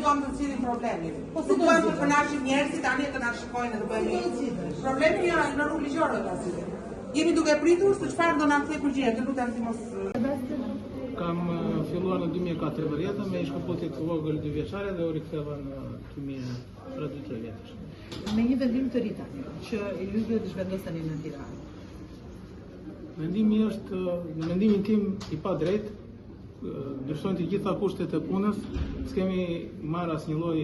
duam të cilin problemin. Nuk duam të kënaqim njerëzit tani të na shikojnë dhe të bëjmë. Problemi janë në rrugë ligjore tani. Jemi duke pritur se çfarë do na kthej përgjigje, të lutem ti mos. Kam filluar në 2014 me shkëputje të vogël 2 vjeçare dhe u riktheva në 2013 vjetësh. Me një vendim të ri tani, që i lypë të zhvendoseni në Tiranë. Mendimi është, në mendimin tim i pa drejt, ndryshojnë të gjitha kushtet e punës, s'kemi marrë asnjë lloj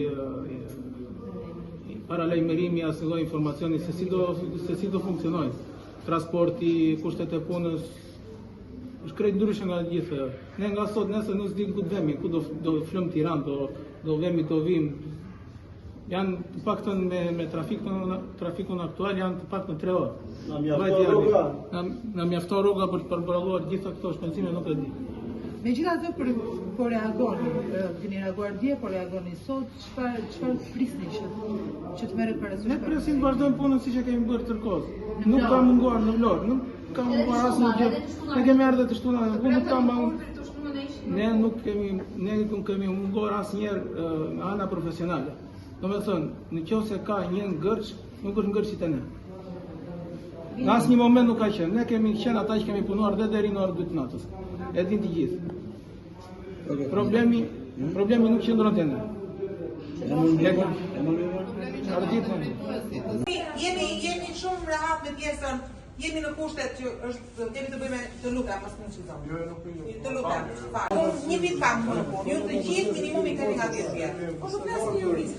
paralajmërimi, asnjë lloj informacioni se si do funksionojë. Transporti, kushtet e punës, është krejt ndryshe nga gjithë. Ne nga sot nesër nuk s'dim ku të vemi, ku do flëm Tiranë, do vemi të vim. Janë të paktën me trafikun aktual janë të paktën 3 orë. Na mjafton rruga për të përballuar gjitha këto shpenzime, nuk e di. Megjithatë, po reagoni, keni reaguar dje, po reagoni sot, çfarë prisni që të merret parasysh? Ne presim të vazhdojmë punën siç e kemi bërë tërkohës. Nuk ka munguar në Vlorë, nuk ka munguar asnjë gjë. Ne kemi ardhur të shtunën, nuk ka Ne nuk kemi munguar asnjëherë nga ana profesionale. Domethënë, nëse ka një ngërç, nuk është ngërçit e ne. Në asnjë moment nuk ka qenë. Ne kemi qenë ata që kemi punuar dhe deri në orën 2 të natës. E din të gjithë. Problemi nuk qëndron te ne. Jemi shumë rehat me pjesën, jemi në kushtet që kemi të bëjmë të lutem, mos më çizon. Të lutem. Një vit kam punë. Ju të gjithë minimumi keni nga 10 vjet. Po të flasni jurist.